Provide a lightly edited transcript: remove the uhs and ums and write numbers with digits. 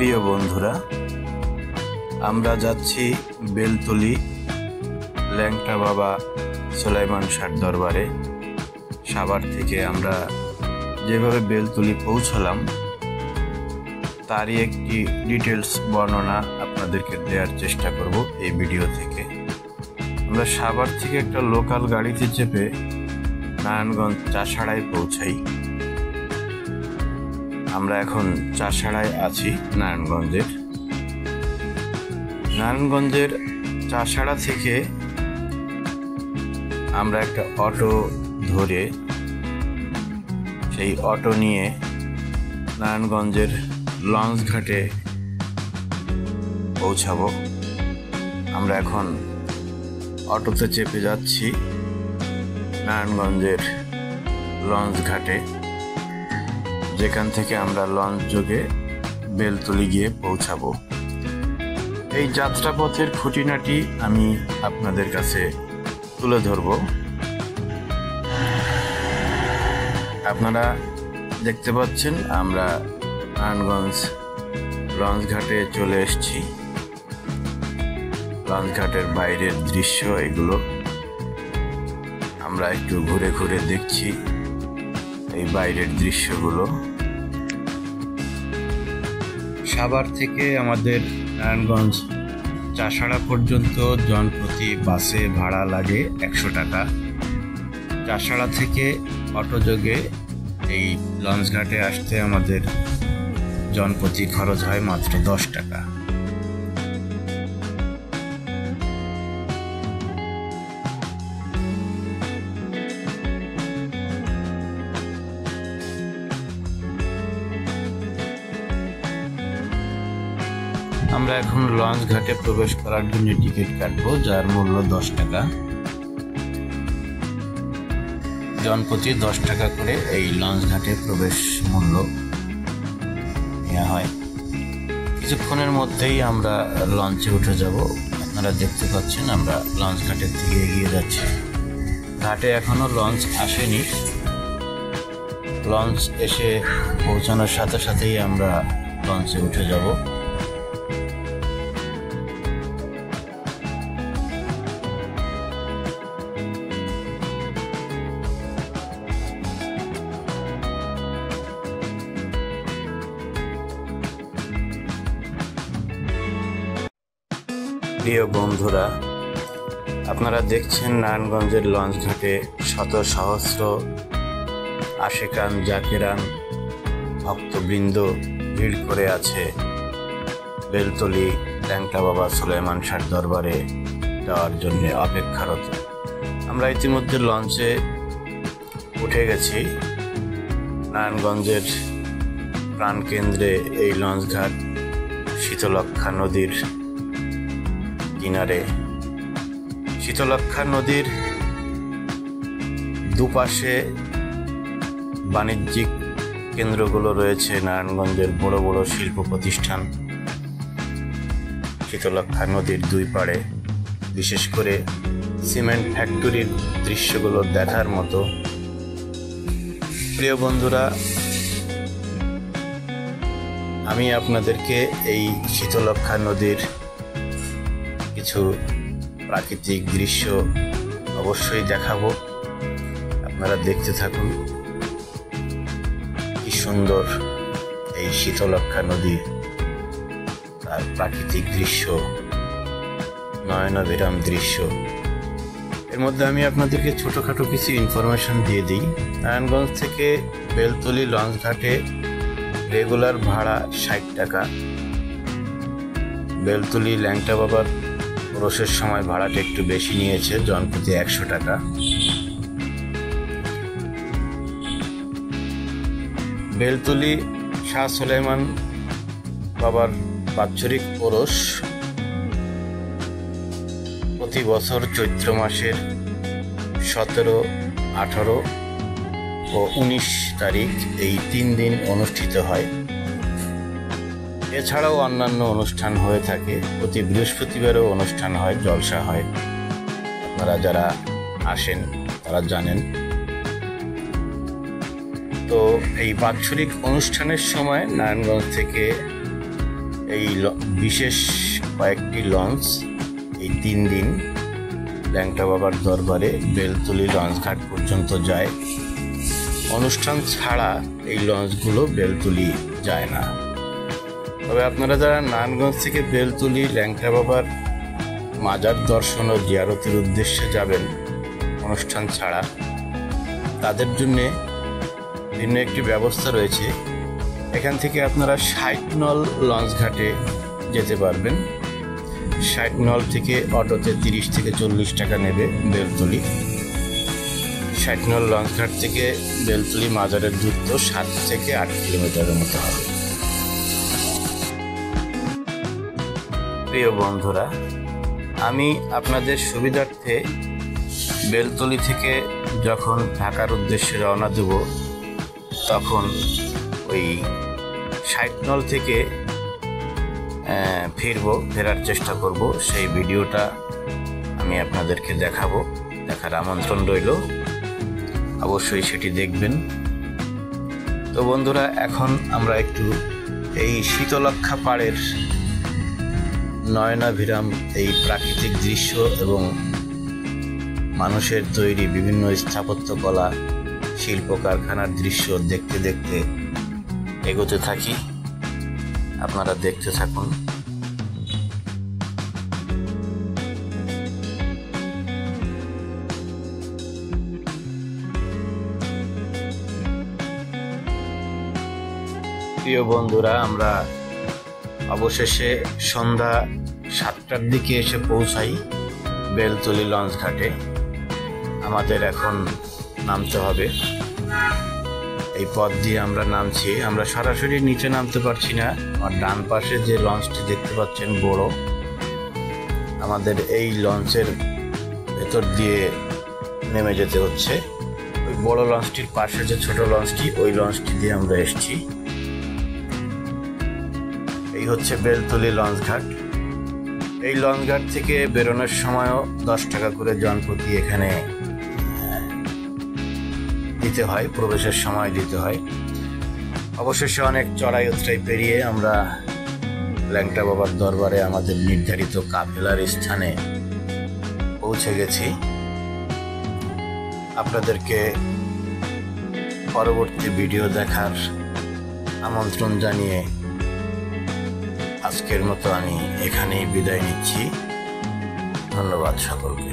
প্রিয় বন্ধুরা, আমরা যাচ্ছি বেলতলি ল্যাংটা বাবা সুলাইমান শাহ দরবারে। সাভার থেকে আমরা যেভাবে বেলতলি পৌঁছলাম তারই একটি ডিটেলস বর্ণনা আপনাদেরকে দেওয়ার চেষ্টা করব এই ভিডিও থেকে। আমরা সাভার থেকে একটা লোকাল গাড়িতে চেপে নারায়ণগঞ্জ চাষাড়ায় পৌঁছাই। আমরা এখন চাষাড়ায় আছি। নারায়ণগঞ্জের চাষাড়া থেকে আমরা একটা অটো ধরে সেই অটো নিয়ে নারায়ণগঞ্জের লঞ্চ ঘাটে পৌঁছাবো। আমরা এখন অটোতে চেপে যাচ্ছি নারায়ণগঞ্জের লঞ্চ ঘাটে, যেখান থেকে আমরা লঞ্চ যোগে বেলতলি গিয়ে পৌঁছাবো। এই যাত্রাপথের খুঁটিনাটি আমি আপনাদের কাছে তুলে ধরব। আপনারা দেখতে পাচ্ছেন আমরা নারায়ণগঞ্জ লঞ্চ ঘাটে চলে এসেছি। লঞ্চ ঘাটের বাইরের দৃশ্য এগুলো। আমরা একটু ঘুরে ঘুরে দেখছি এই বাইরের দৃশ্যগুলো। সাভার থেকে আমাদের নারায়ণগঞ্জ চাষাড়া পর্যন্ত জনপ্রতি বাসে ভাড়া লাগে 100 টাকা। চাষাড়া থেকে অটোযোগে এই লঞ্চ ঘাটে আসতে আমাদের জনপ্রতি খরচ হয় মাত্র 10 টাকা। আমরা এখন লঞ্চ ঘাটে প্রবেশ করার জন্য টিকিট কাটবো, যার মূল্য 10 টাকা। জনপ্রতি 10 টাকা করে এই লঞ্চ ঘাটে প্রবেশ মূল্য নেওয়া হয়। কিছুক্ষণের মধ্যেই আমরা লঞ্চে উঠে যাব। আপনারা দেখতে পাচ্ছেন আমরা লঞ্চ ঘাটের দিকে এগিয়ে যাচ্ছি। ঘাটে এখনো লঞ্চ আসেনি। লঞ্চ এসে পৌঁছানোর সাথে সাথেই আমরা লঞ্চে উঠে যাব। প্রিয় বন্ধুরা, আপনারা দেখছেন নারায়ণগঞ্জের লঞ্চ ঘাটে শত সহস্র আশেকান জাকেরান ভক্তবৃন্দ ভিড় করে আছে বেলতলি ল্যাংটা বাবা সুলাইমান শাহ দরবারে যাওয়ার জন্য অপেক্ষারত। আমরা ইতিমধ্যে লঞ্চে উঠে গেছি। নারায়ণগঞ্জের প্রাণকেন্দ্রে এই লঞ্চ ঘাট শীতলক্ষ্যা নদীর কিনারে। শীতলক্ষ্যা নদীর দুপাশে বাণিজ্যিক কেন্দ্রগুলো রয়েছে, নারায়ণগঞ্জের বড় বড় শিল্প প্রতিষ্ঠান শীতলক্ষ্যা নদীর দুই পাড়ে। বিশেষ করে সিমেন্ট ফ্যাক্টরির দৃশ্যগুলো দেখার মতো। প্রিয় বন্ধুরা, আমি আপনাদেরকে এই শীতলক্ষ্যা নদীর কিছু প্রাকৃতিক দৃশ্য অবশ্যই দেখাবো। আপনারা দেখতে থাকুন। কি সুন্দর এই শীতলক্ষ্যা নদী, তার প্রাকৃতিক দৃশ্য, নয়নাভিরাম দৃশ্য। এর মধ্যে আমি আপনাদেরকে ছোটোখাটো কিছু ইনফরমেশন দিয়ে দিই। নারায়ণগঞ্জ থেকে বেলতলি লঞ্চ ঘাটে রেগুলার ভাড়া 60 টাকা। বেলতলি ল্যাংটা বাবার প্রবেশের সময় ভাড়াটা একটু বেশি নিয়েছে, জনপ্রতি 100 টাকা। বেলতলি শাহ সুলাইমান বাবার বাৎসরিক ওরস প্রতি বছর চৈত্র মাসের 17, 18 ও 19 তারিখ এই 3 দিন অনুষ্ঠিত হয়। এছাড়াও অন্যান্য অনুষ্ঠান হয়ে থাকে। প্রতি বৃহস্পতিবারও অনুষ্ঠান হয়, জলসা হয়। আপনারা যারা আসেন তারা জানেন। তো এই বাৎসরিক অনুষ্ঠানের সময় নারায়ণগঞ্জ থেকে এই বিশেষ কয়েকটি লঞ্চ এই 3 দিন ল্যাংটা বাবার দরবারে বেলতলি লঞ্চঘাট পর্যন্ত যায়। অনুষ্ঠান ছাড়া এই লঞ্চগুলো বেলতলি যায় না। তবে আপনারা যারা নারায়ণগঞ্জ থেকে বেলতলি ল্যাংটা বাবার মাজার দর্শন ও জিয়ারতের উদ্দেশ্যে যাবেন অনুষ্ঠান ছাড়া, তাদের জন্যে ভিন্ন একটি ব্যবস্থা রয়েছে। এখান থেকে আপনারা 60 নল লঞ্চঘাটে যেতে পারবেন। 60 নল থেকে অটোতে 30 থেকে 40 টাকা নেবে বেলতলি। 60 নল লঞ্চঘাট থেকে বেলতলি মাজারের দূরত্ব 7 থেকে 8 কিলোমিটারের মতো হবে। প্রিয় বন্ধুরা, আমি আপনাদের সুবিধার্থে বেলতলি থেকে যখন ঢাকার উদ্দেশ্যে রওনা দেব, তখন ওই 60 নল থেকে ফেরার চেষ্টা করব। সেই ভিডিওটা আমি আপনাদেরকে দেখাবো, দেখার আমন্ত্রণ রইল, অবশ্যই সেটি দেখবেন। তো বন্ধুরা, এখন আমরা একটু এই শীতলক্ষ্যা পাড়ের নয়নাভিরাম এই প্রাকৃতিক দৃশ্য এবং মানুষের তৈরি বিভিন্ন স্থাপত্যকলা শিল্প কারখানার দৃশ্য দেখতে দেখতে এগোতে থাকি। আপনারা দেখতে থাকুন। প্রিয় বন্ধুরা, আমরা অবশেষে সন্ধ্যা 7টার দিকে এসে পৌঁছাই বেলতলি লঞ্চঘাটে। আমাদের এখন নামতে হবে। এই পথ দিয়ে আমরা নামছি। আমরা সরাসরি নিচে নামতে পারছি না। আর ডান পাশে যে লঞ্চটি দেখতে পাচ্ছেন বড়, আমাদের এই লঞ্চের ভেতর দিয়ে নেমে যেতে হচ্ছে। ওই বড় লঞ্চটির পাশে যে ছোট লঞ্চটি, ওই লঞ্চটি দিয়ে আমরা এসেছি। এই হচ্ছে বেলতলি লঞ্চঘাট। এই লঞ্চঘাট থেকে বেরোনোর সময়ও 10 টাকা করে জনপ্রতি এখানে দিতে হয়, প্রবেশের সময় দিতে হয়। অবশেষে অনেক চড়াই উতরাই পেরিয়ে আমরা ল্যাংটা বাবার দরবারে আমাদের নির্ধারিত কাফেলার স্থানে পৌঁছে গেছি। আপনাদেরকে পরবর্তী ভিডিও দেখার আমন্ত্রণ জানিয়ে আজকের মতো আমি এখানেই বিদায় নিচ্ছি। ধন্যবাদ সকলকে।